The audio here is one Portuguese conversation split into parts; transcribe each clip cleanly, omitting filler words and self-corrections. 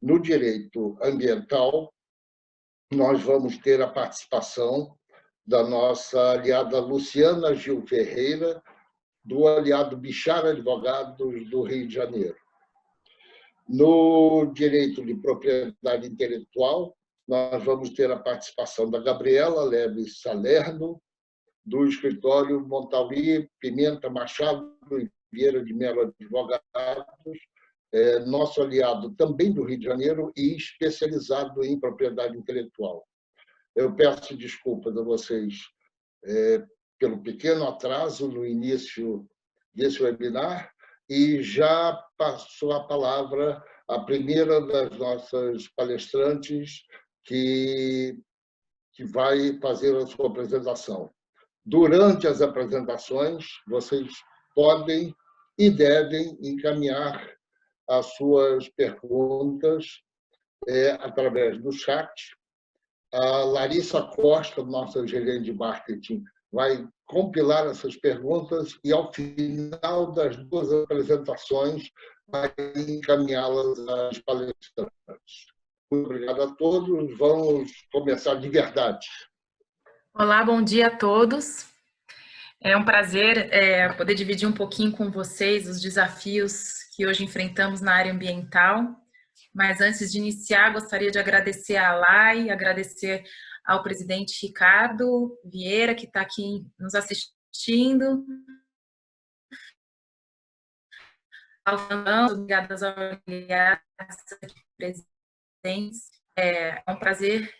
No direito ambiental, nós vamos ter a participação da nossa aliada Luciana Gil Ferreira, do aliado Bichar Advogados do Rio de Janeiro. No direito de propriedade intelectual, nós vamos ter a participação da Gabriela Leves Salerno, do escritório Montauri Pimenta Machado e Vieira de Mello Advogados, nosso aliado também do Rio de Janeiro e especializado em propriedade intelectual. Eu peço desculpas a vocês pelo pequeno atraso no início desse webinar e já passou a palavra a primeira das nossas palestrantes que vai fazer a sua apresentação. Durante as apresentações, vocês podem e devem encaminhar as suas perguntas através do chat. A Larissa Costa, nossa gerente de marketing, vai compilar essas perguntas e, ao final das duas apresentações, vai encaminhá-las às palestrantes. Muito obrigado a todos. Vamos começar de verdade. Olá, bom dia a todos. É um prazer poder dividir um pouquinho com vocês os desafios que hoje enfrentamos na área ambiental. Mas antes de iniciar, gostaria de agradecer à LAI, agradecer ao presidente Ricardo Vieira, que está aqui nos assistindo. Obrigadas aos aliados presentes. É um prazer.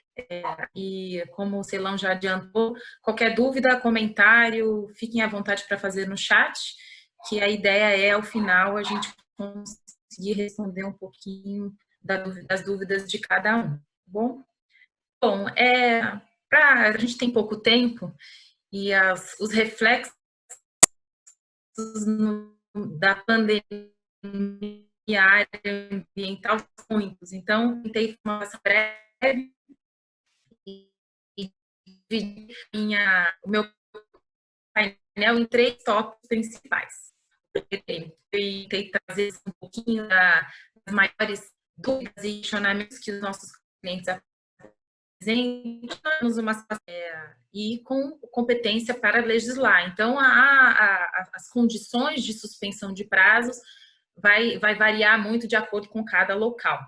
E como o Celão já adiantou, qualquer dúvida, comentário, fiquem à vontade para fazer no chat, que a ideia é, ao final, a gente conseguir responder um pouquinho das dúvidas de cada um. Bom, a gente tem pouco tempo e os reflexos da pandemia área ambiental são muitos. Então, tentei informação breve e dividir o meu painel em 3 tópicos principais. Tentei trazer um pouquinho das maiores dúvidas e questionamentos que os nossos clientes apresentam e com competência para legislar. Então, as condições de suspensão de prazos vai variar muito de acordo com cada local.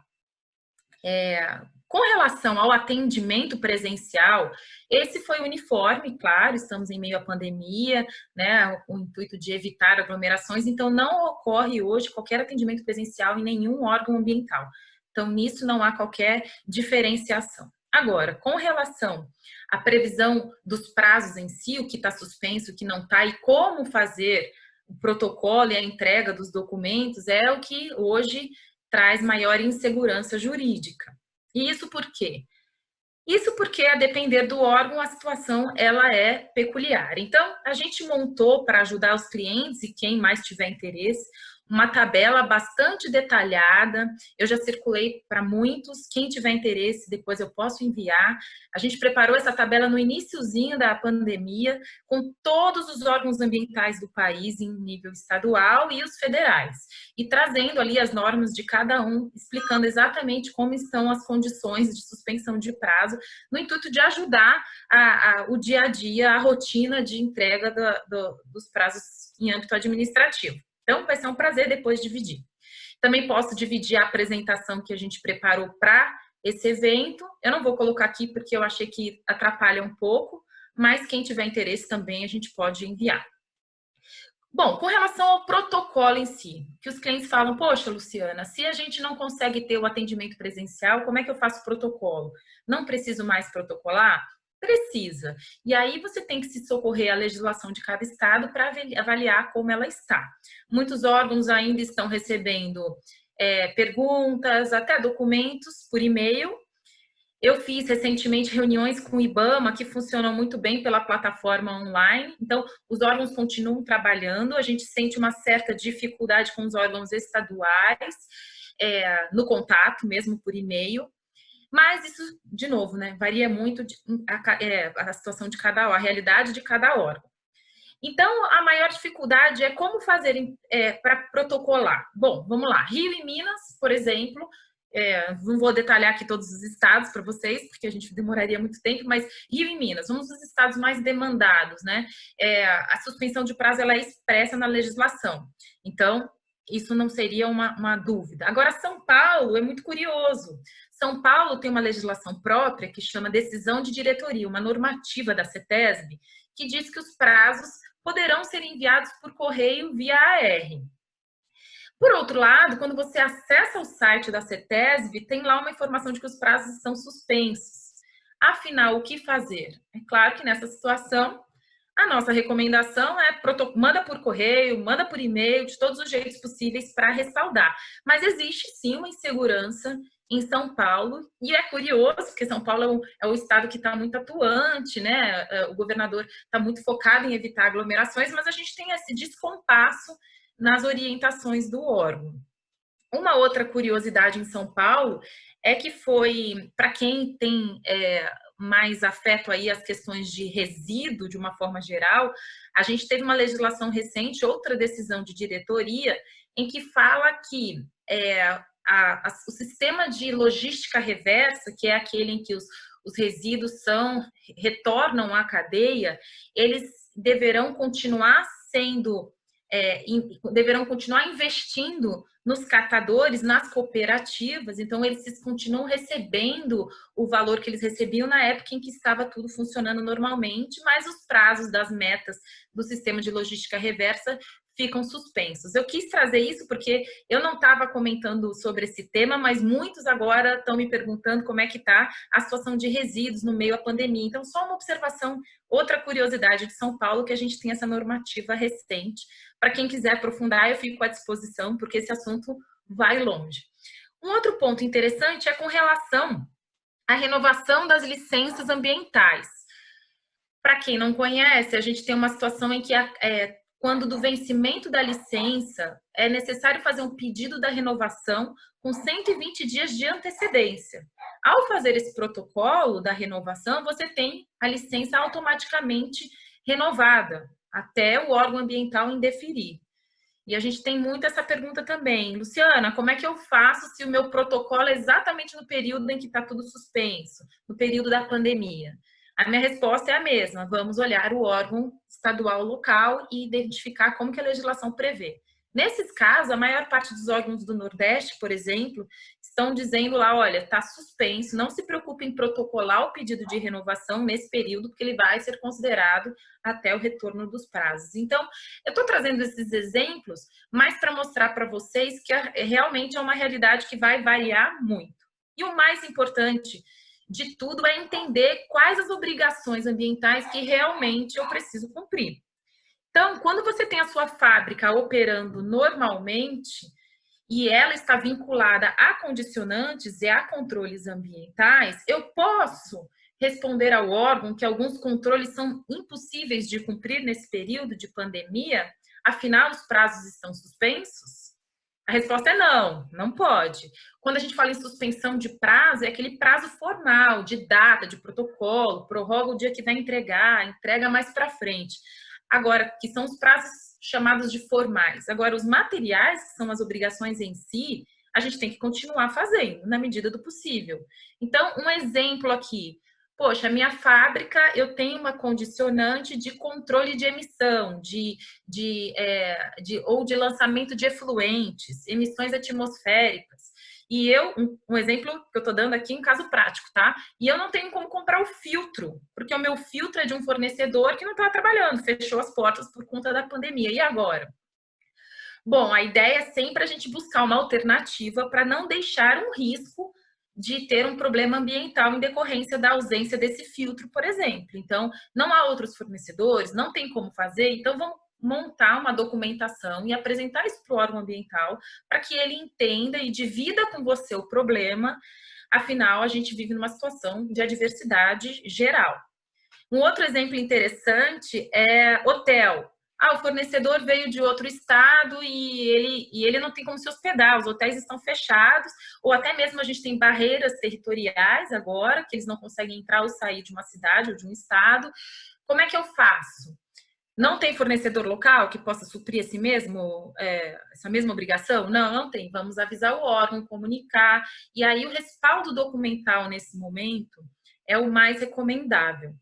Com relação ao atendimento presencial, esse foi uniforme, claro, estamos em meio à pandemia, né, com o intuito de evitar aglomerações, então não ocorre hoje qualquer atendimento presencial em nenhum órgão ambiental. Então, nisso não há qualquer diferenciação. Agora, com relação à previsão dos prazos em si, o que está suspenso, o que não está, e como fazer o protocolo e a entrega dos documentos, é o que hoje traz maior insegurança jurídica. E isso por quê? Isso porque, a depender do órgão, a situação ela é peculiar. Então, a gente montou, para ajudar os clientes e quem mais tiver interesse, uma tabela bastante detalhada. Eu já circulei para muitos. Quem tiver interesse, depois eu posso enviar. A gente preparou essa tabela no iniciozinho da pandemia, com todos os órgãos ambientais do país, em nível estadual e os federais. E trazendo ali as normas de cada um, explicando exatamente como estão as condições de suspensão de prazo, no intuito de ajudar o dia a dia, a rotina de entrega dos prazos em âmbito administrativo. Então, vai ser um prazer depois dividir. Também posso dividir a apresentação que a gente preparou para esse evento. Eu não vou colocar aqui porque eu achei que atrapalha um pouco, mas quem tiver interesse também a gente pode enviar. Bom, com relação ao protocolo em si, que os clientes falam, poxa, Luciana, se a gente não consegue ter o atendimento presencial, como é que eu faço o protocolo? Não preciso mais protocolar? Precisa. E aí você tem que se socorrer à legislação de cada estado para avaliar como ela está. Muitos órgãos ainda estão recebendo perguntas, até documentos por e-mail. Eu fiz recentemente reuniões com o IBAMA, que funcionam muito bem pela plataforma online. Então, os órgãos continuam trabalhando. A gente sente uma certa dificuldade com os órgãos estaduais, no contato, mesmo por e-mail. Mas isso, de novo, né, varia muito a situação de cada órgão, a realidade de cada órgão. Então, a maior dificuldade é como fazer para protocolar. Bom, vamos lá. Rio e Minas, por exemplo, não vou detalhar aqui todos os estados para vocês, porque a gente demoraria muito tempo, mas Rio e Minas, um dos estados mais demandados, né? A suspensão de prazo ela é expressa na legislação. Então, isso não seria uma dúvida. Agora, São Paulo é muito curioso. São Paulo tem uma legislação própria que chama decisão de diretoria, uma normativa da CETESB, que diz que os prazos poderão ser enviados por correio via AR. Por outro lado, quando você acessa o site da CETESB, tem lá uma informação de que os prazos estão suspensos. Afinal, o que fazer? É claro que nessa situação, a nossa recomendação é manda por correio, manda por e-mail, de todos os jeitos possíveis para ressaldar. Mas existe sim uma insegurança em São Paulo, e é curioso, porque São Paulo é o estado que está muito atuante, né? O governador está muito focado em evitar aglomerações, mas a gente tem esse descompasso nas orientações do órgão. Uma outra curiosidade em São Paulo é que foi, para quem tem mais afeto aí às questões de resíduo, de uma forma geral, a gente teve uma legislação recente, outra decisão de diretoria, em que fala que o sistema de logística reversa, que é aquele em que os resíduos retornam à cadeia, eles deverão continuar investindo nos catadores, nas cooperativas, então eles continuam recebendo o valor que eles recebiam na época em que estava tudo funcionando normalmente, mas os prazos das metas do sistema de logística reversa ficam suspensos. Eu quis trazer isso porque eu não estava comentando sobre esse tema, mas muitos agora estão me perguntando como é que está a situação de resíduos no meio à pandemia. Então, só uma observação, outra curiosidade de São Paulo, que a gente tem essa normativa recente. Para quem quiser aprofundar, eu fico à disposição, porque esse assunto vai longe. Um outro ponto interessante é com relação à renovação das licenças ambientais. Para quem não conhece, a gente tem uma situação em que quando do vencimento da licença, é necessário fazer um pedido da renovação com 120 dias de antecedência. Ao fazer esse protocolo da renovação, você tem a licença automaticamente renovada, até o órgão ambiental indeferir. E a gente tem muito essa pergunta também. Luciana, como é que eu faço se o meu protocolo é exatamente no período em que está tudo suspenso, no período da pandemia? A minha resposta é a mesma. Vamos olhar o órgão estadual local e identificar como que a legislação prevê. Nesses casos, a maior parte dos órgãos do Nordeste, por exemplo, estão dizendo lá, olha, está suspenso, não se preocupe em protocolar o pedido de renovação nesse período, porque ele vai ser considerado até o retorno dos prazos. Então, eu estou trazendo esses exemplos, mas para mostrar para vocês que realmente é uma realidade que vai variar muito. E o mais importante de tudo é entender quais as obrigações ambientais que realmente eu preciso cumprir. Então, quando você tem a sua fábrica operando normalmente e ela está vinculada a condicionantes e a controles ambientais, eu posso responder ao órgão que alguns controles são impossíveis de cumprir nesse período de pandemia, afinal os prazos estão suspensos? A resposta é não, não pode. Quando a gente fala em suspensão de prazo, é aquele prazo formal, de data, de protocolo, prorroga o dia que vai entregar, entrega mais para frente. Agora, que são os prazos chamados de formais. Agora, os materiais, que são as obrigações em si, a gente tem que continuar fazendo, na medida do possível. Então, um exemplo aqui. Poxa, a minha fábrica, eu tenho uma condicionante de controle de emissão, ou de lançamento de efluentes, emissões atmosféricas. E um exemplo que eu estou dando aqui, um caso prático, tá? E eu não tenho como comprar o filtro, porque o meu filtro é de um fornecedor que não está trabalhando, fechou as portas por conta da pandemia. E agora? Bom, a ideia é sempre a gente buscar uma alternativa para não deixar um risco de ter um problema ambiental em decorrência da ausência desse filtro, por exemplo. Então, não há outros fornecedores, não tem como fazer, então vamos montar uma documentação e apresentar isso para o órgão ambiental para que ele entenda e divida com você o problema. Afinal, a gente vive numa situação de adversidade geral. Um outro exemplo interessante é hotel. O fornecedor veio de outro estado e ele não tem como se hospedar, os hotéis estão fechados, ou até mesmo a gente tem barreiras territoriais agora, que eles não conseguem entrar ou sair de uma cidade ou de um estado. Como é que eu faço? Não tem fornecedor local que possa suprir essa mesma obrigação? Não, não tem. Vamos avisar o órgão, comunicar. E aí o respaldo documental nesse momento é o mais recomendável,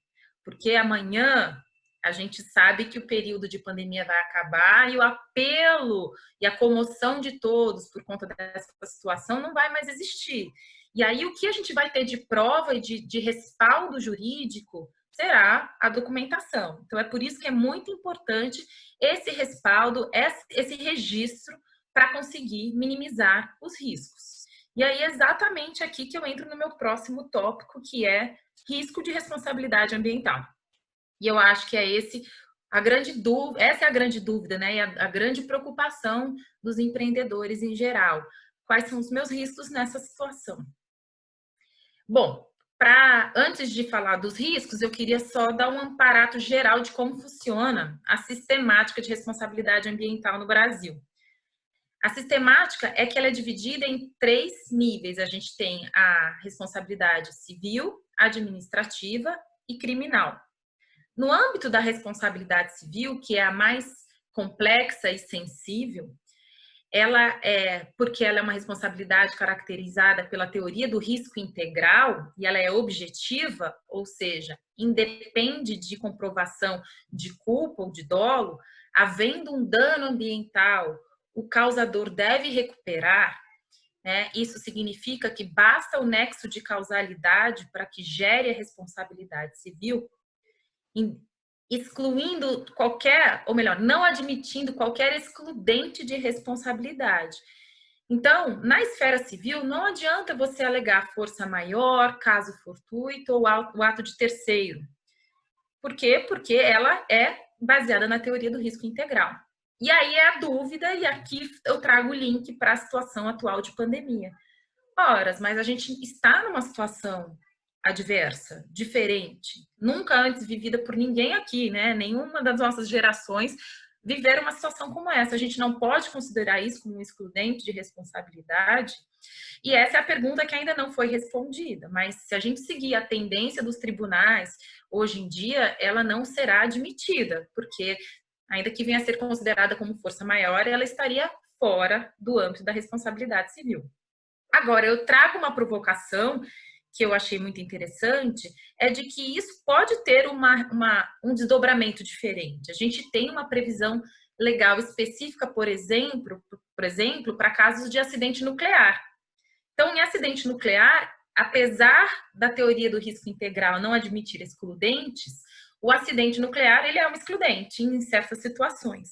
porque amanhã a gente sabe que o período de pandemia vai acabar e o apelo e a comoção de todos por conta dessa situação não vai mais existir. E aí o que a gente vai ter de prova e de respaldo jurídico será a documentação. Então é por isso que é muito importante esse respaldo, esse registro para conseguir minimizar os riscos. E aí é exatamente aqui que eu entro no meu próximo tópico, que é risco de responsabilidade ambiental. E eu acho que essa é a grande dúvida, né? E a grande preocupação dos empreendedores em geral. Quais são os meus riscos nessa situação? Bom, antes de falar dos riscos, eu queria só dar um aparato geral de como funciona a sistemática de responsabilidade ambiental no Brasil. A sistemática é que ela é dividida em 3 níveis. A gente tem a responsabilidade civil, administrativa e criminal. No âmbito da responsabilidade civil, que é a mais complexa e sensível, porque ela é uma responsabilidade caracterizada pela teoria do risco integral e ela é objetiva, ou seja, independe de comprovação de culpa ou de dolo, havendo um dano ambiental, o causador deve recuperar, né? Isso significa que basta o nexo de causalidade para que gere a responsabilidade civil, excluindo não admitindo qualquer excludente de responsabilidade. Então, na esfera civil, não adianta você alegar força maior, caso fortuito ou o ato de terceiro. Por quê? Porque ela é baseada na teoria do risco integral. E aí é a dúvida, e aqui eu trago o link para a situação atual de pandemia. Ora, mas a gente está numa situação adversa, diferente, nunca antes vivida por ninguém aqui, né? Nenhuma das nossas gerações viveram uma situação como essa. A gente não pode considerar isso como um excludente de responsabilidade. E essa é a pergunta que ainda não foi respondida. Mas se a gente seguir a tendência dos tribunais, hoje em dia, ela não será admitida, porque ainda que venha a ser considerada como força maior, ela estaria fora do âmbito da responsabilidade civil. Agora, eu trago uma provocação que eu achei muito interessante, é de que isso pode ter um desdobramento diferente. A gente tem uma previsão legal específica, por exemplo, para casos de acidente nuclear. Então, em acidente nuclear, apesar da teoria do risco integral não admitir excludentes, o acidente nuclear ele é um excludente em certas situações.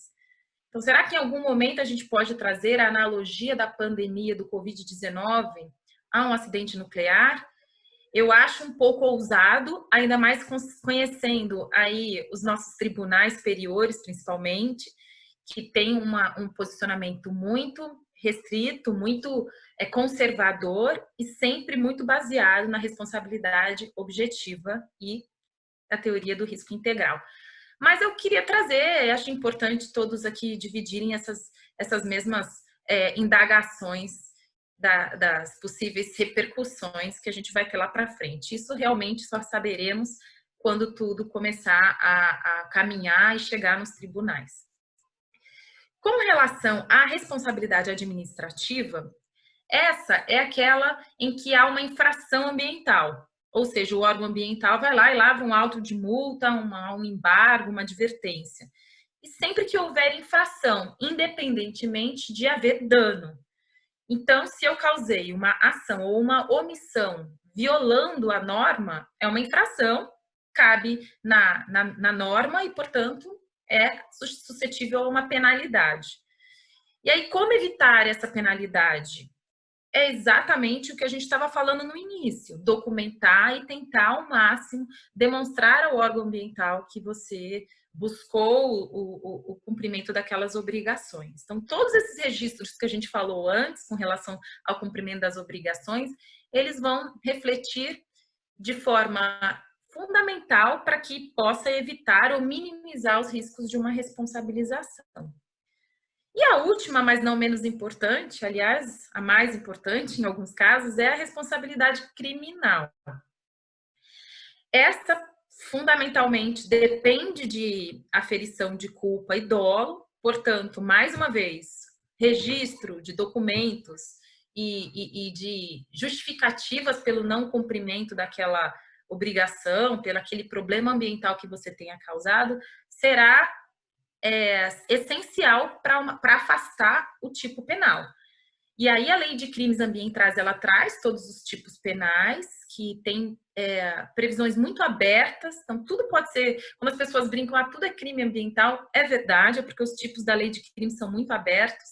Então, será que em algum momento a gente pode trazer a analogia da pandemia do Covid-19 a um acidente nuclear? Eu acho um pouco ousado, ainda mais conhecendo aí os nossos tribunais superiores, principalmente, que tem um posicionamento muito restrito, muito conservador e sempre muito baseado na responsabilidade objetiva e da teoria do risco integral. Mas eu queria trazer, acho importante todos aqui dividirem essas mesmas indagações das possíveis repercussões que a gente vai ter lá para frente. Isso realmente só saberemos quando tudo começar a caminhar e chegar nos tribunais. Com relação à responsabilidade administrativa, essa é aquela em que há uma infração ambiental, ou seja, o órgão ambiental vai lá e lavra um auto de multa, um embargo, uma advertência. E sempre que houver infração, independentemente de haver dano. Então, se eu causei uma ação ou uma omissão violando a norma, é uma infração, cabe na norma e, portanto, é suscetível a uma penalidade. E aí, como evitar essa penalidade? É exatamente o que a gente estava falando no início, documentar e tentar ao máximo demonstrar ao órgão ambiental que você buscou o cumprimento daquelas obrigações. Então, todos esses registros que a gente falou antes com relação ao cumprimento das obrigações, eles vão refletir de forma fundamental para que possa evitar ou minimizar os riscos de uma responsabilização. E a última, mas não menos importante, aliás, a mais importante em alguns casos, é a responsabilidade criminal. Essa fundamentalmente depende de aferição de culpa e dolo, portanto, mais uma vez, registro de documentos e de justificativas pelo não cumprimento daquela obrigação, pelo aquele problema ambiental que você tenha causado, será essencial para afastar o tipo penal. E aí a lei de crimes ambientais, ela traz todos os tipos penais, que tem previsões muito abertas, então tudo pode ser, quando as pessoas brincam, tudo é crime ambiental, é verdade, é porque os tipos da lei de crimes são muito abertos,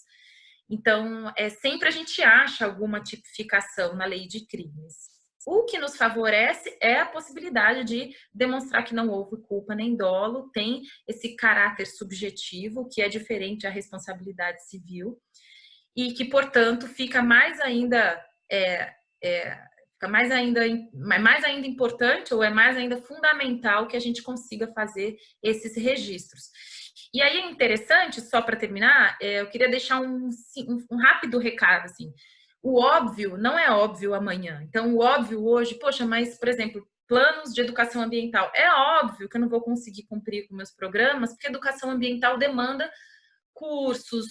então sempre a gente acha alguma tipificação na lei de crimes. O que nos favorece é a possibilidade de demonstrar que não houve culpa nem dolo, tem esse caráter subjetivo, que é diferente da responsabilidade civil, e que, portanto, fica mais ainda importante, ou é mais ainda fundamental que a gente consiga fazer esses registros. E aí é interessante, só para terminar, eu queria deixar um rápido recado, assim. O óbvio não é óbvio amanhã. Então, o óbvio hoje, poxa, mas, por exemplo, planos de educação ambiental. É óbvio que eu não vou conseguir cumprir com meus programas, porque educação ambiental demanda cursos,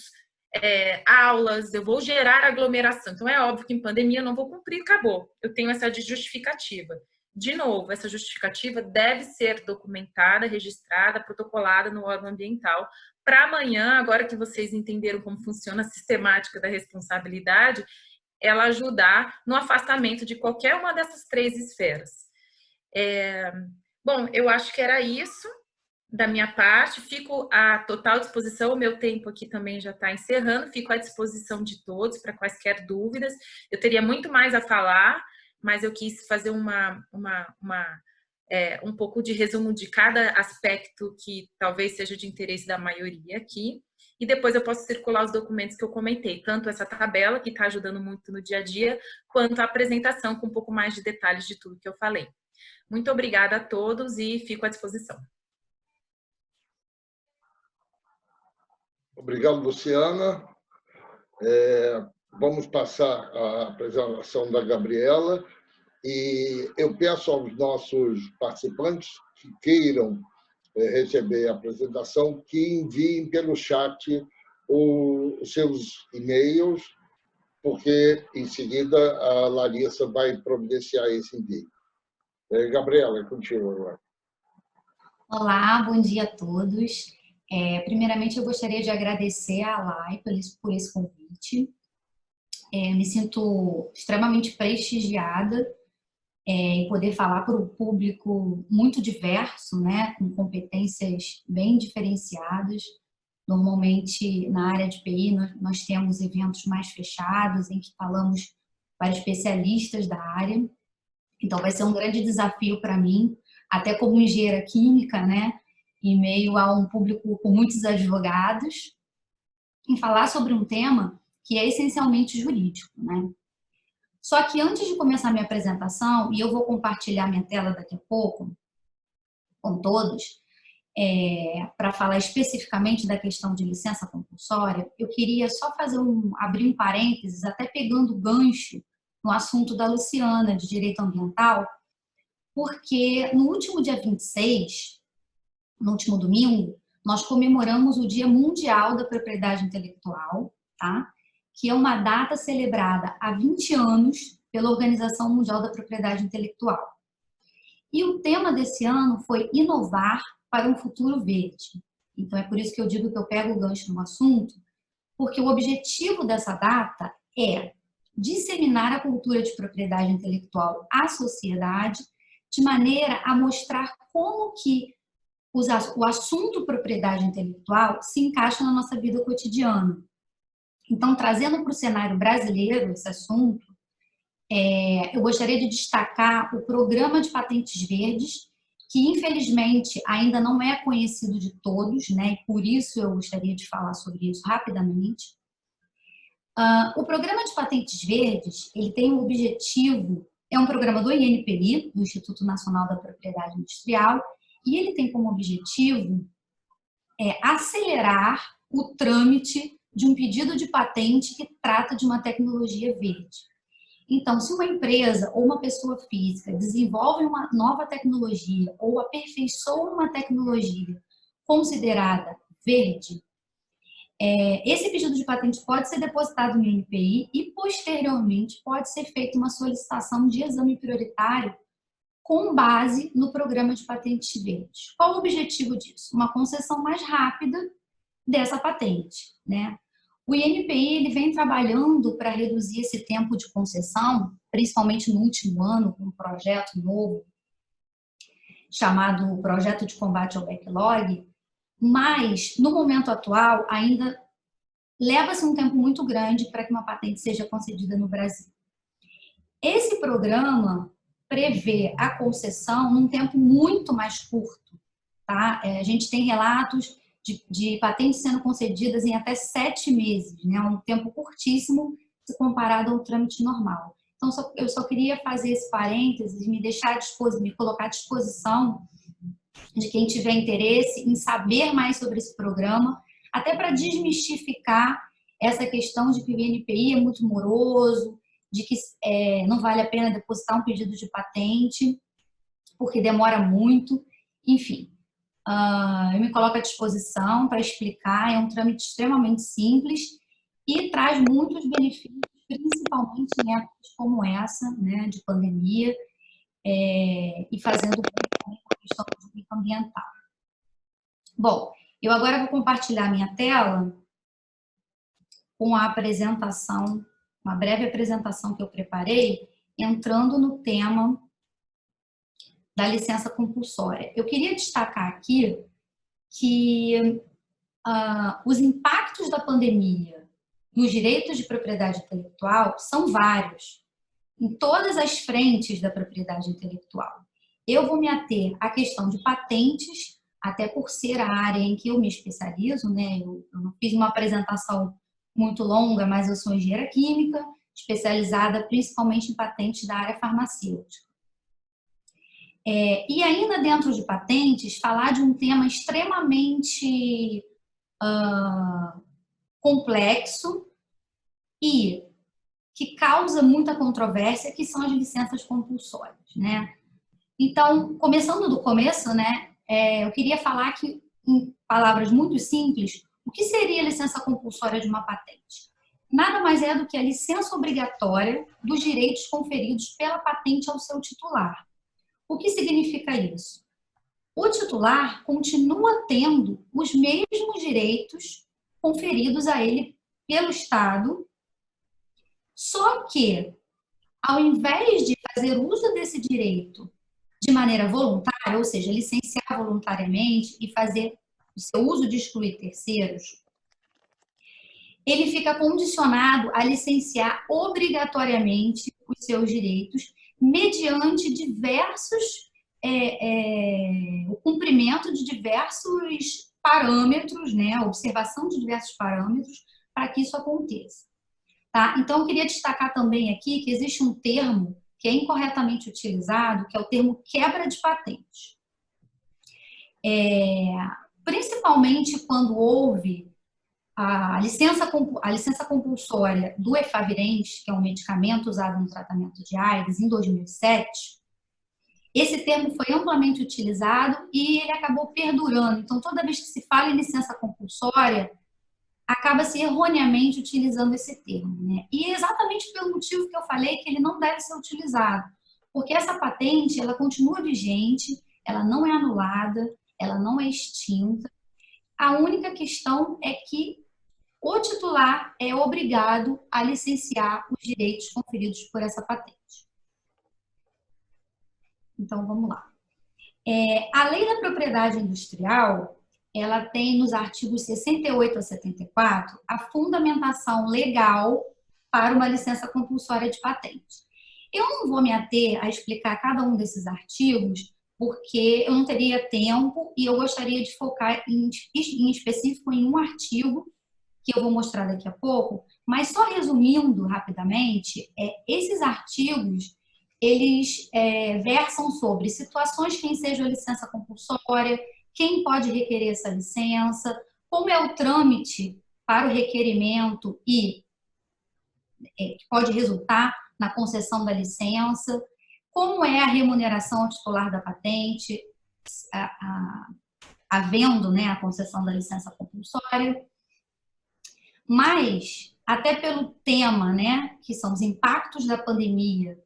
aulas, eu vou gerar aglomeração. Então, é óbvio que em pandemia eu não vou cumprir, acabou. Eu tenho essa justificativa. De novo, essa justificativa deve ser documentada, registrada, protocolada no órgão ambiental, para amanhã, agora que vocês entenderam como funciona a sistemática da responsabilidade, ela ajudar no afastamento de qualquer uma dessas três esferas. Bom, eu acho que era isso da minha parte, fico à total disposição, o meu tempo aqui também já está encerrando, fico à disposição de todos para quaisquer dúvidas. Eu teria muito mais a falar, mas eu quis fazer um pouco de resumo de cada aspecto que talvez seja de interesse da maioria aqui, e depois eu posso circular os documentos que eu comentei, tanto essa tabela, que está ajudando muito no dia a dia, quanto a apresentação com um pouco mais de detalhes de tudo que eu falei. Muito obrigada a todos e fico à disposição. Obrigado, Luciana. Vamos passar à apresentação da Gabriela e eu peço aos nossos participantes que queiram receber a apresentação que enviem pelo chat os seus e-mails, porque em seguida a Larissa vai providenciar esse envio. Gabriela, é contigo agora. Olá, bom dia a todos. Primeiramente, eu gostaria de agradecer à LAI por esse convite. Me sinto extremamente prestigiada em poder falar para um público muito diverso, né, com competências bem diferenciadas. Normalmente, na área de PI, nós temos eventos mais fechados, em que falamos para especialistas da área. Então, vai ser um grande desafio para mim, até como engenheira química, né, em meio a um público com muitos advogados, em falar sobre um tema que é essencialmente jurídico, né? Só que antes de começar minha apresentação, e eu vou compartilhar minha tela daqui a pouco com todos, para falar especificamente da questão de licença compulsória, eu queria só abrir um parênteses, até pegando o gancho no assunto da Luciana, de direito ambiental, porque no último dia 26, no último domingo, nós comemoramos o Dia Mundial da Propriedade Intelectual, tá? Que é uma data celebrada há 20 anos pela Organização Mundial da Propriedade Intelectual. E o tema desse ano foi inovar para um futuro verde. Então, é por isso que eu digo que eu pego o gancho no assunto, porque o objetivo dessa data é disseminar a cultura de propriedade intelectual à sociedade, de maneira a mostrar como que o assunto propriedade intelectual se encaixa na nossa vida cotidiana. Então, trazendo para o cenário brasileiro esse assunto, eu gostaria de destacar o Programa de Patentes Verdes, que infelizmente ainda não é conhecido de todos, né? E por isso eu gostaria de falar sobre isso rapidamente. O Programa de Patentes Verdes, ele tem um objetivo, é um programa do INPI, do Instituto Nacional da Propriedade Industrial, e ele tem como objetivo acelerar o trâmite de um pedido de patente que trata de uma tecnologia verde. Então, se uma empresa ou uma pessoa física desenvolve uma nova tecnologia ou aperfeiçoa uma tecnologia considerada verde, esse pedido de patente pode ser depositado no INPI e, posteriormente, pode ser feita uma solicitação de exame prioritário com base no programa de patentes verdes. Qual o objetivo disso? Uma concessão mais rápida dessa patente, né? O INPI ele vem trabalhando para reduzir esse tempo de concessão, principalmente no último ano, com um projeto novo chamado Projeto de Combate ao Backlog, mas no momento atual ainda leva-se um tempo muito grande para que uma patente seja concedida no Brasil. Esse programa prevê a concessão num tempo muito mais curto, tá? A gente tem relatos de patentes sendo concedidas em até 7 meses, né? Um tempo curtíssimo se comparado ao trâmite normal. Então, eu só queria fazer esse parênteses, me colocar à disposição de quem tiver interesse em saber mais sobre esse programa, até para desmistificar essa questão de que o INPI é muito moroso, de que não vale a pena depositar um pedido de patente, porque demora muito, enfim. Eu me coloco à disposição para explicar, é um trâmite extremamente simples e traz muitos benefícios, principalmente em épocas como essa, né, de pandemia, e fazendo com a questão do risco ambiental. Bom, eu agora vou compartilhar minha tela com a apresentação, uma breve apresentação que eu preparei, entrando no tema da licença compulsória. Eu queria destacar aqui que os impactos da pandemia nos direitos de propriedade intelectual são vários, em todas as frentes da propriedade intelectual. Eu vou me ater à questão de patentes, até por ser a área em que eu me especializo, né? Eu não fiz uma apresentação muito longa, mas eu sou engenheira química, especializada principalmente em patentes da área farmacêutica. E ainda dentro de patentes, falar de um tema extremamente complexo e que causa muita controvérsia, que são as licenças compulsórias, né? Então, começando do começo, né, eu queria falar que, em palavras muito simples, o que seria a licença compulsória de uma patente? Nada mais é do que a licença obrigatória dos direitos conferidos pela patente ao seu titular. O que significa isso? O titular continua tendo os mesmos direitos conferidos a ele pelo Estado, só que, ao invés de fazer uso desse direito de maneira voluntária, ou seja, licenciar voluntariamente e fazer o seu uso de excluir terceiros, ele fica condicionado a licenciar obrigatoriamente os seus direitos mediante o cumprimento de diversos parâmetros, né, a observação de diversos parâmetros para que isso aconteça. Tá? Então, eu queria destacar também aqui que existe um termo que é incorretamente utilizado, que é o termo quebra de patente. Principalmente quando houve a licença compulsória do Efavirenz, que é um medicamento usado no tratamento de AIDS, em 2007, esse termo foi amplamente utilizado e ele acabou perdurando. Então, toda vez que se fala em licença compulsória, acaba-se erroneamente utilizando esse termo, né? E exatamente pelo motivo que eu falei, que ele não deve ser utilizado. Porque essa patente, ela continua vigente, ela não é anulada, ela não é extinta. A única questão é que o titular é obrigado a licenciar os direitos conferidos por essa patente. Então, vamos lá. A Lei da Propriedade Industrial, ela tem nos artigos 68 a 74 a fundamentação legal para uma licença compulsória de patente. Eu não vou me ater a explicar cada um desses artigos, porque eu não teria tempo e eu gostaria de focar em específico em um artigo que eu vou mostrar daqui a pouco, mas só resumindo rapidamente, esses artigos, eles versam sobre situações que ensejam a licença compulsória, quem pode requerer essa licença, como é o trâmite para o requerimento e que pode resultar na concessão da licença, como é a remuneração ao titular da patente, havendo, né, a concessão da licença compulsória. Mas, até pelo tema, né, que são os impactos da pandemia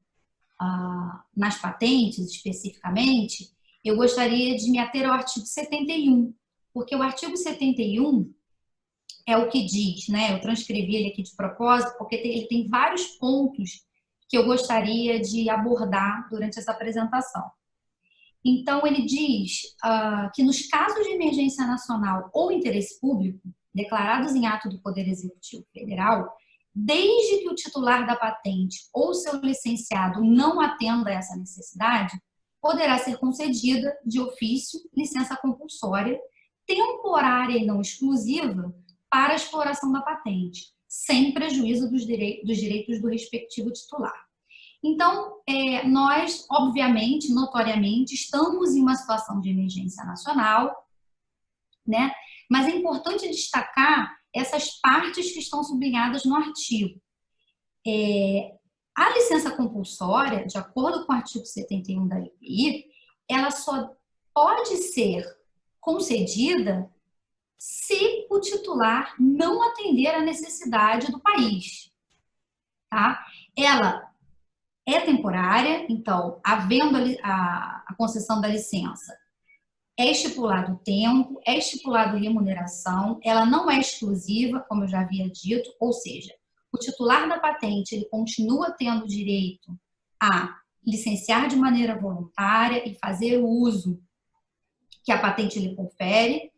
nas patentes, especificamente, eu gostaria de me ater ao artigo 71, porque o artigo 71 é o que diz, né, eu transcrevi ele aqui de propósito, porque ele tem vários pontos que eu gostaria de abordar durante essa apresentação. Então, ele diz que nos casos de emergência nacional ou interesse público, declarados em ato do Poder Executivo Federal, desde que o titular da patente ou seu licenciado não atenda a essa necessidade, poderá ser concedida de ofício licença compulsória, temporária e não exclusiva, para a exploração da patente, sem prejuízo dos direitos do respectivo titular. Então, nós, obviamente, notoriamente, estamos em uma situação de emergência nacional, né? Mas é importante destacar essas partes que estão sublinhadas no artigo. A licença compulsória, de acordo com o artigo 71 da LPI, ela só pode ser concedida se o titular não atender à necessidade do país. Tá? Ela é temporária, então, havendo a concessão da licença, é estipulado o tempo, é estipulado remuneração, ela não é exclusiva, como eu já havia dito, ou seja, o titular da patente ele continua tendo direito a licenciar de maneira voluntária e fazer o uso que a patente lhe confere,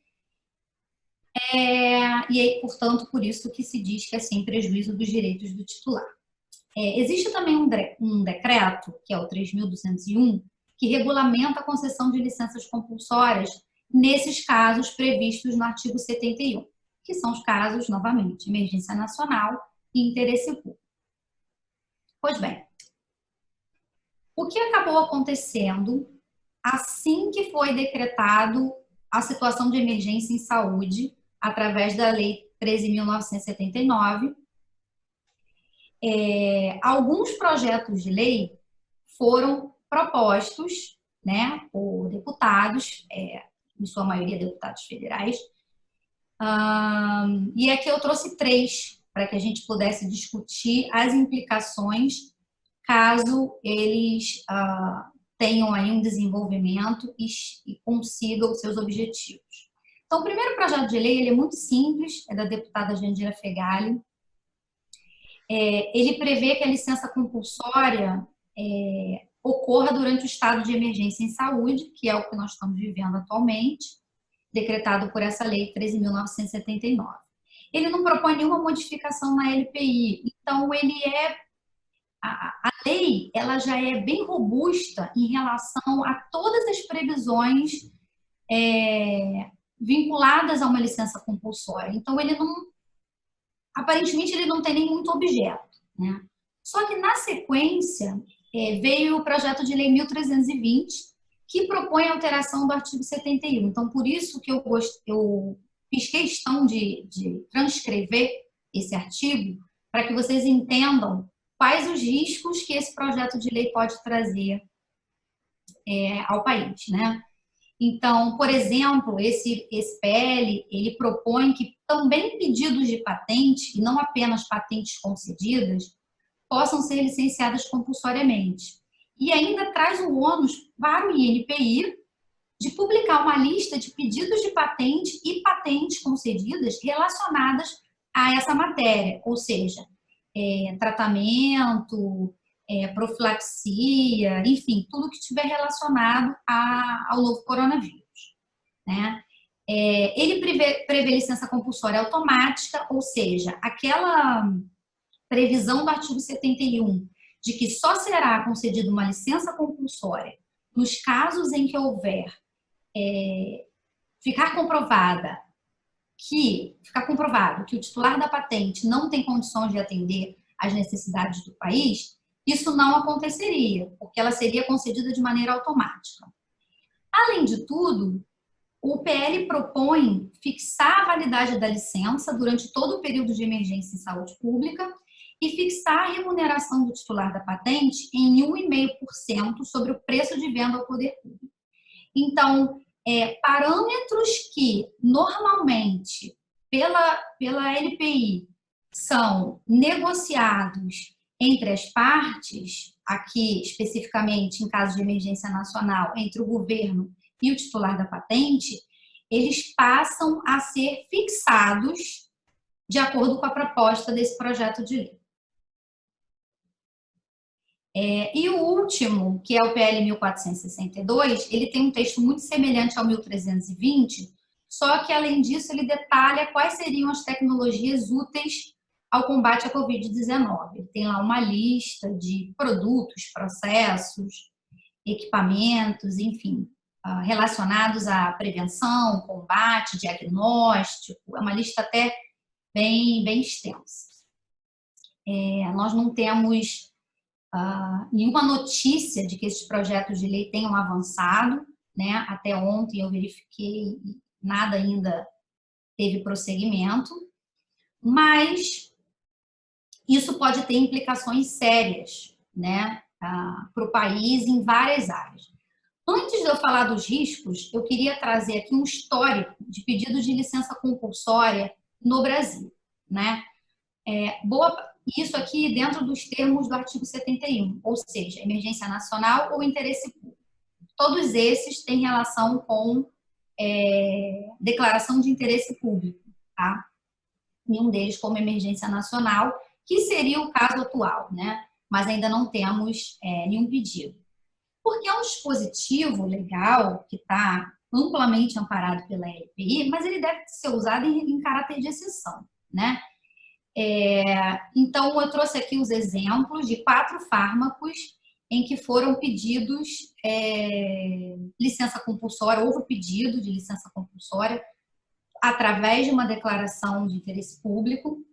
e aí, portanto, por isso que se diz que é sem prejuízo dos direitos do titular. Existe também um decreto, que é o 3.201, que regulamenta a concessão de licenças compulsórias nesses casos previstos no artigo 71, que são os casos, novamente, emergência nacional e interesse público. Pois bem, o que acabou acontecendo assim que foi decretado a situação de emergência em saúde através da Lei 13.979, alguns projetos de lei foram propostos, né, por deputados, em sua maioria deputados federais, e aqui eu trouxe 3 para que a gente pudesse discutir as implicações caso eles tenham aí um desenvolvimento e consigam os seus objetivos. Então, o primeiro projeto de lei ele é muito simples, é da deputada Jandira Fegali. Ele prevê que a licença compulsória ocorra durante o estado de emergência em saúde, que é o que nós estamos vivendo atualmente, decretado por essa lei 13.979. Ele não propõe nenhuma modificação na LPI, então a lei ela já é bem robusta em relação a todas as previsões vinculadas a uma licença compulsória. Então, aparentemente, ele não tem nem muito objeto, né? Só que, na sequência, veio o projeto de lei 1.320, que propõe a alteração do artigo 71. Então, por isso que eu fiz questão de transcrever esse artigo, para que vocês entendam quais os riscos que esse projeto de lei pode trazer ao país, né? Então, por exemplo, esse PL, ele propõe que também pedidos de patente, e não apenas patentes concedidas, possam ser licenciadas compulsoriamente. E ainda traz o ônus para o INPI de publicar uma lista de pedidos de patente e patentes concedidas relacionadas a essa matéria, ou seja, tratamento, profilaxia, enfim, tudo que estiver relacionado ao novo coronavírus, né? Ele prevê licença compulsória automática, ou seja, aquela previsão do artigo 71 de que só será concedida uma licença compulsória nos casos em que houver ficar comprovado que o titular da patente não tem condições de atender às necessidades do país, isso não aconteceria, porque ela seria concedida de maneira automática. Além de tudo, o PL propõe fixar a validade da licença durante todo o período de emergência em saúde pública e fixar a remuneração do titular da patente em 1,5% sobre o preço de venda ao poder público. Então, parâmetros que normalmente pela LPI são negociados entre as partes, aqui especificamente em caso de emergência nacional, entre o governo e o titular da patente, eles passam a ser fixados de acordo com a proposta desse projeto de lei. E o último, que é o PL 1462, ele tem um texto muito semelhante ao 1320, só que, além disso, ele detalha quais seriam as tecnologias úteis ao combate à Covid-19. Ele tem lá uma lista de produtos, processos, equipamentos, enfim, relacionados à prevenção, combate, diagnóstico. É uma lista até bem extensa. Nós não temos nenhuma notícia de que esses projetos de lei tenham avançado, né? Até ontem eu verifiquei e nada ainda teve prosseguimento, mas isso pode ter implicações sérias, né, para o país em várias áreas. Antes de eu falar dos riscos, eu queria trazer aqui um histórico de pedidos de licença compulsória no Brasil, né? Isso aqui dentro dos termos do artigo 71, ou seja, emergência nacional ou interesse público. Todos esses têm relação com declaração de interesse público, tá? Nenhum deles como emergência nacional, que seria o caso atual, né? Mas ainda não temos nenhum pedido. Porque é um dispositivo legal que está amplamente amparado pela LPI, mas ele deve ser usado em caráter de exceção, né? Então, eu trouxe aqui os exemplos de 4 fármacos em que foram pedidos licença compulsória, houve pedido de licença compulsória através de uma declaração de interesse público.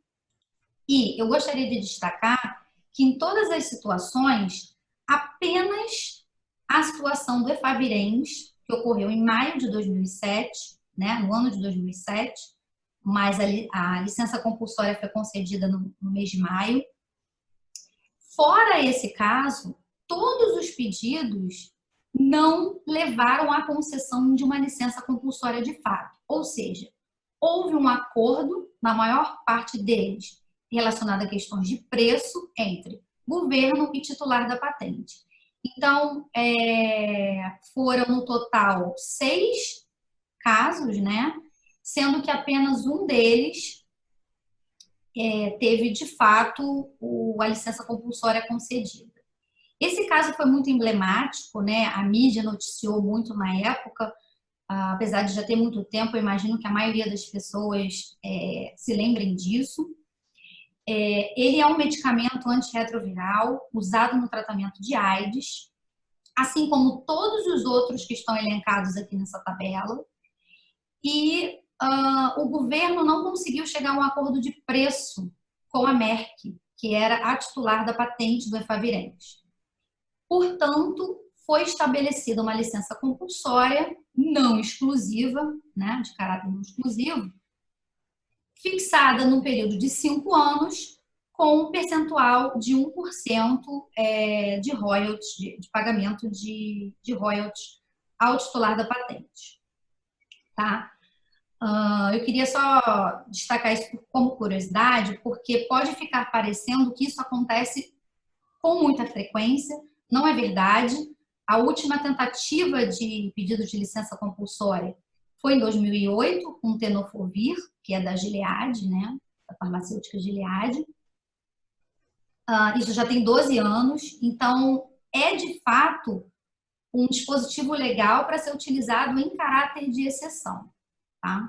E eu gostaria de destacar que em todas as situações, apenas a situação do Efavirenz, que ocorreu em maio de 2007, né, no ano de 2007, mas a licença compulsória foi concedida no mês de maio. Fora esse caso, todos os pedidos não levaram à concessão de uma licença compulsória de fato. Ou seja, houve um acordo, na maior parte deles, relacionado a questões de preço entre governo e titular da patente. Então, foram no total 6 casos, né? Sendo que apenas um deles teve, de fato, a licença compulsória concedida. Esse caso foi muito emblemático, né? A mídia noticiou muito na época, apesar de já ter muito tempo, eu imagino que a maioria das pessoas se lembrem disso. Ele é um medicamento antirretroviral usado no tratamento de AIDS, assim como todos os outros que estão elencados aqui nessa tabela. E o governo não conseguiu chegar a um acordo de preço com a Merck, que era a titular da patente do Efavirenz. Portanto, foi estabelecida uma licença compulsória não exclusiva, né, de caráter não exclusivo, fixada num período de 5 anos, com um percentual de 1% de royalties, de pagamento de royalties ao titular da patente. Tá? Eu queria só destacar isso como curiosidade, porque pode ficar parecendo que isso acontece com muita frequência. Não é verdade. A última tentativa de pedido de licença compulsória foi em 2008, com o tenofovir, que é da Gilead, né, da farmacêutica Gilead. Isso já tem 12 anos, então é de fato um dispositivo legal para ser utilizado em caráter de exceção. Tá?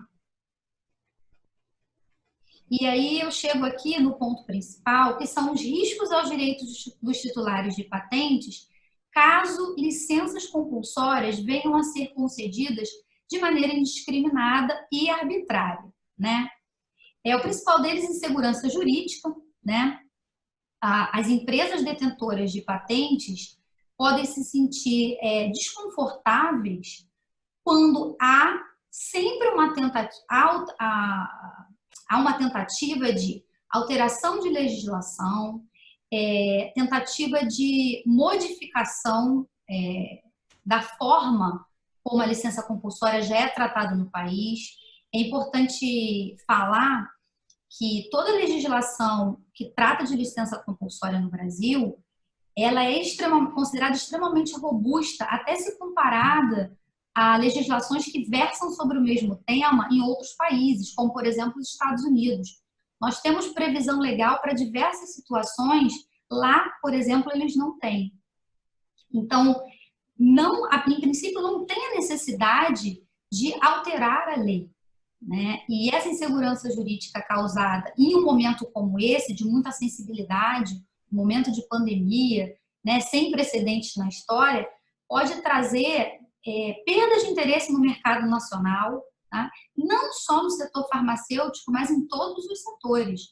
E aí eu chego aqui no ponto principal, que são os riscos aos direitos dos titulares de patentes, caso licenças compulsórias venham a ser concedidas de maneira indiscriminada e arbitrária, né? O principal deles, insegurança jurídica, né? As empresas detentoras de patentes podem se sentir desconfortáveis quando há sempre uma tentativa de alteração de legislação, tentativa de modificação da forma como a licença compulsória já é tratada no país. É importante falar que toda legislação que trata de licença compulsória no Brasil, ela é considerada extremamente robusta, até se comparada a legislações que versam sobre o mesmo tema em outros países, como, por exemplo, os Estados Unidos. Nós temos previsão legal para diversas situações, lá, por exemplo, eles não têm. Então, em princípio, não tem a necessidade de alterar a lei, né? E essa insegurança jurídica causada em um momento como esse, de muita sensibilidade, um momento de pandemia, né, sem precedentes na história, pode trazer perdas de interesse no mercado nacional, tá? Não só no setor farmacêutico, mas em todos os setores,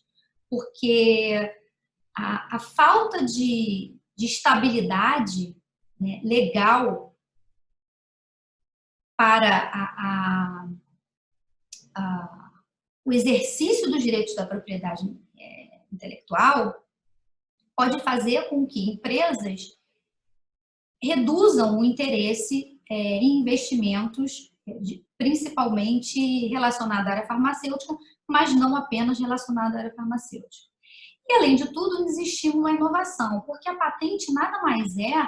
porque a falta de estabilidade, né, legal para o exercício dos direitos da propriedade intelectual pode fazer com que empresas reduzam o interesse em investimentos, principalmente relacionados à área farmacêutica, mas não apenas relacionados à área farmacêutica. E, além de tudo, desestimula a inovação, porque a patente nada mais é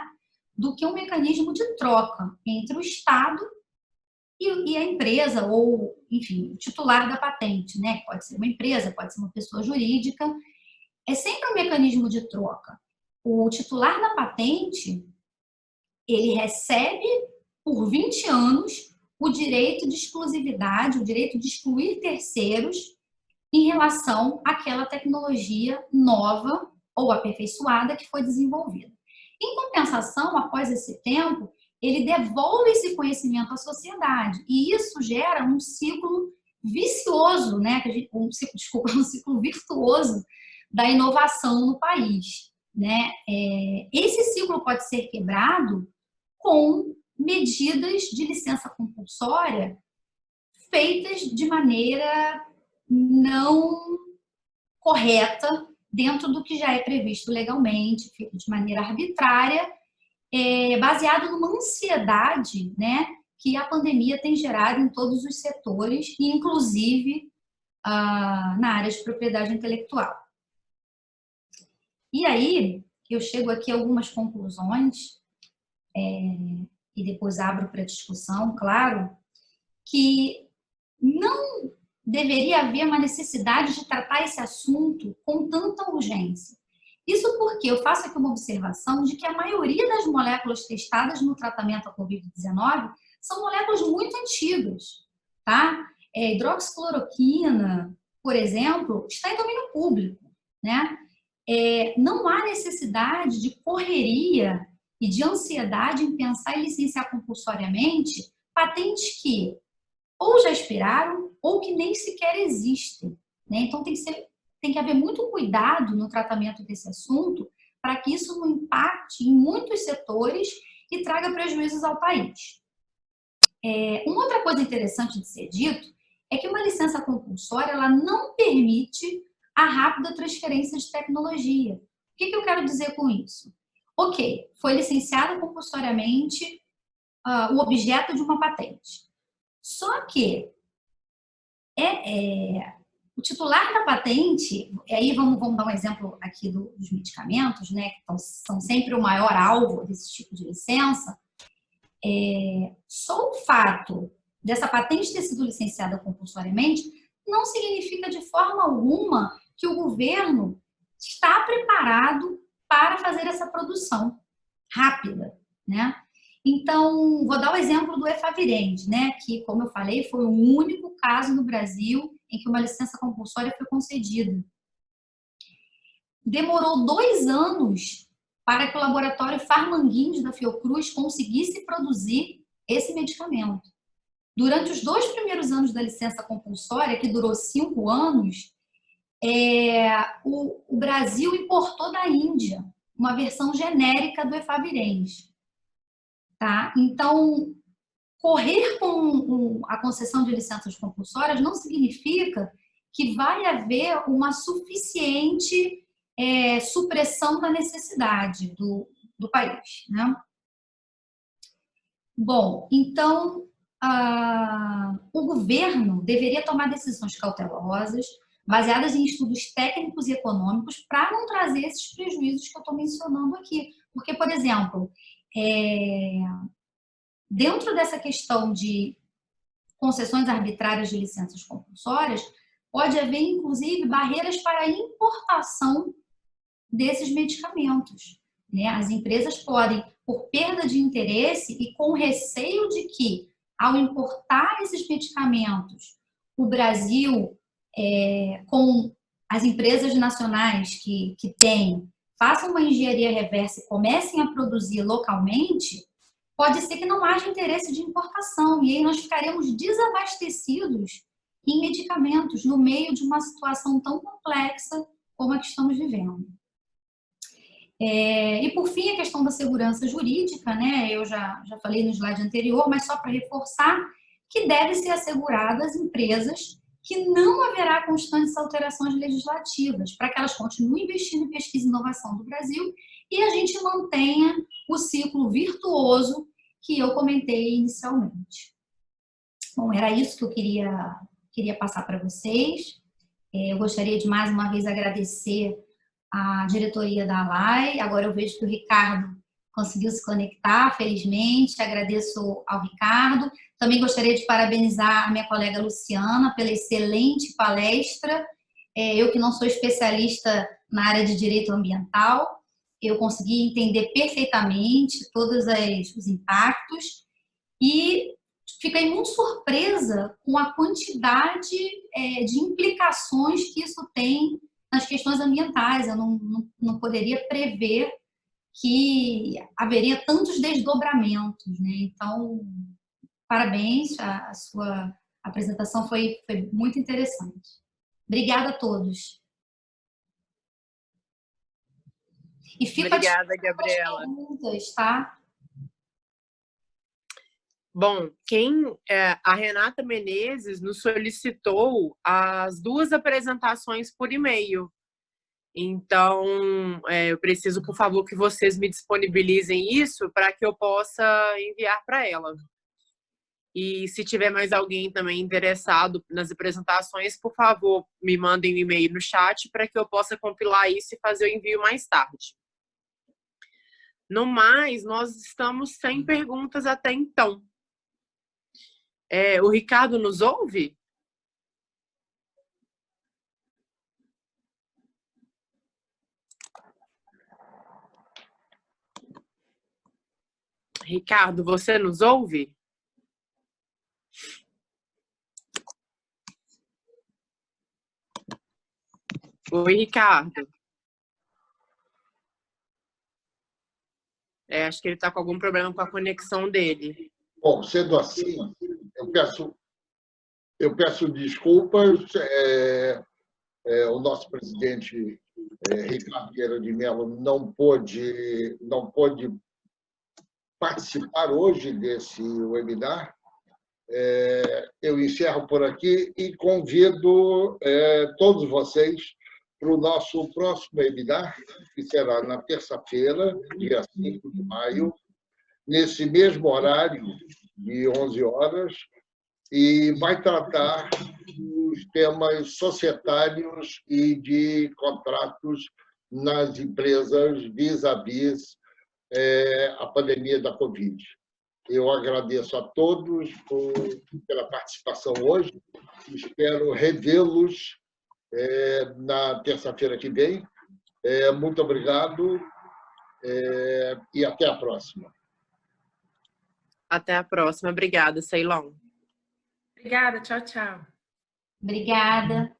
do que um mecanismo de troca entre o Estado e a empresa, ou, enfim, o titular da patente, né? Pode ser uma empresa, pode ser uma pessoa jurídica. É sempre um mecanismo de troca. O titular da patente, ele recebe por 20 anos o direito de exclusividade, o direito de excluir terceiros em relação àquela tecnologia nova ou aperfeiçoada que foi desenvolvida. Em compensação, após esse tempo, ele devolve esse conhecimento à sociedade e isso gera um ciclo vicioso, né? Um ciclo virtuoso da inovação no país, né? Esse ciclo pode ser quebrado com medidas de licença compulsória feitas de maneira não correta dentro do que já é previsto legalmente, feito de maneira arbitrária, baseado numa ansiedade, né, que a pandemia tem gerado em todos os setores, inclusive na área de propriedade intelectual. E aí, eu chego aqui a algumas conclusões, e depois abro para discussão, claro, que não deveria haver uma necessidade de tratar esse assunto com tanta urgência. Isso porque eu faço aqui uma observação de que a maioria das moléculas testadas no tratamento à Covid-19 são moléculas muito antigas, tá? Hidroxicloroquina, por exemplo, está em domínio público, né? Não há necessidade de correria e de ansiedade em pensar em licenciar compulsoriamente patentes que ou já expiraram ou que nem sequer existem, né? Então tem que haver muito cuidado no tratamento desse assunto para que isso não impacte em muitos setores e traga prejuízos ao país. Uma outra coisa interessante de ser dito é que uma licença compulsória ela não permite a rápida transferência de tecnologia. O que eu quero dizer com isso? Ok, foi licenciado compulsoriamente o objeto de uma patente. Só que o titular da patente, e aí vamos dar um exemplo aqui dos medicamentos, né, que são sempre o maior alvo desse tipo de licença, só o fato dessa patente ter sido licenciada compulsoriamente não significa de forma alguma que o governo está preparado para fazer essa produção rápida, né? Então, vou dar o exemplo do Efavirenz, né, que, como eu falei, foi o único caso no Brasil em que uma licença compulsória foi concedida. Demorou 2 anos para que o laboratório Farmanguinhos da Fiocruz conseguisse produzir esse medicamento. Durante os 2 primeiros anos da licença compulsória, que durou 5 anos, o Brasil importou da Índia uma versão genérica do Efavirenz. Tá? Então, correr com a concessão de licenças compulsórias não significa que vai haver uma suficiente supressão da necessidade do país, né? Bom, então, o governo deveria tomar decisões cautelosas, baseadas em estudos técnicos e econômicos, para não trazer esses prejuízos que eu estou mencionando aqui. Porque, por exemplo, dentro dessa questão de concessões arbitrárias de licenças compulsórias, pode haver, inclusive, barreiras para a importação desses medicamentos, né? As empresas podem, por perda de interesse e com receio de que, ao importar esses medicamentos, o Brasil, com as empresas nacionais que têm, façam uma engenharia reversa e comecem a produzir localmente, pode ser que não haja interesse de importação, e aí nós ficaremos desabastecidos em medicamentos no meio de uma situação tão complexa como a que estamos vivendo. E, por fim, a questão da segurança jurídica, né? Eu já falei no slide anterior, mas só para reforçar, que deve ser assegurado às empresas que não haverá constantes alterações legislativas, para que elas continuem investindo em pesquisa e inovação do Brasil e a gente mantenha o ciclo virtuoso que eu comentei inicialmente. Bom, era isso que eu queria passar para vocês. Eu gostaria de mais uma vez agradecer a diretoria da ALAI. Agora eu vejo que o Ricardo conseguiu se conectar, felizmente. Agradeço ao Ricardo. Também gostaria de parabenizar a minha colega Luciana pela excelente palestra. Eu que não sou especialista na área de direito ambiental, eu consegui entender perfeitamente todos os impactos e fiquei muito surpresa com a quantidade de implicações que isso tem nas questões ambientais. Eu não poderia prever que haveria tantos desdobramentos, né? Então, parabéns, a sua apresentação foi muito interessante. Obrigada a todos. E fica Obrigada, Gabriela. Perguntas, tá? Bom, a Renata Menezes nos solicitou as 2 apresentações por e-mail. Então, eu preciso, por favor, que vocês me disponibilizem isso para que eu possa enviar para ela. E se tiver mais alguém também interessado nas apresentações, por favor, me mandem um e-mail no chat para que eu possa compilar isso e fazer o envio mais tarde. No mais, nós estamos sem perguntas até então. O Ricardo nos ouve? Ricardo, você nos ouve? Oi, Ricardo. Acho que ele está com algum problema com a conexão dele. Bom, sendo assim, eu peço desculpas. O nosso presidente, Ricardo Vieira de Mello, não pôde participar hoje desse webinar. Eu encerro por aqui e convido todos vocês para o nosso próximo webinar, que será na terça-feira, dia 5 de maio, nesse mesmo horário, de 11 horas, e vai tratar dos temas societários e de contratos nas empresas vis-à-vis a pandemia da Covid. Eu agradeço a todos pela participação hoje. Espero revê-los na terça-feira que vem. Muito obrigado e até a próxima. Até a próxima. Obrigada, Ceilão. Obrigada. Tchau, tchau. Obrigada.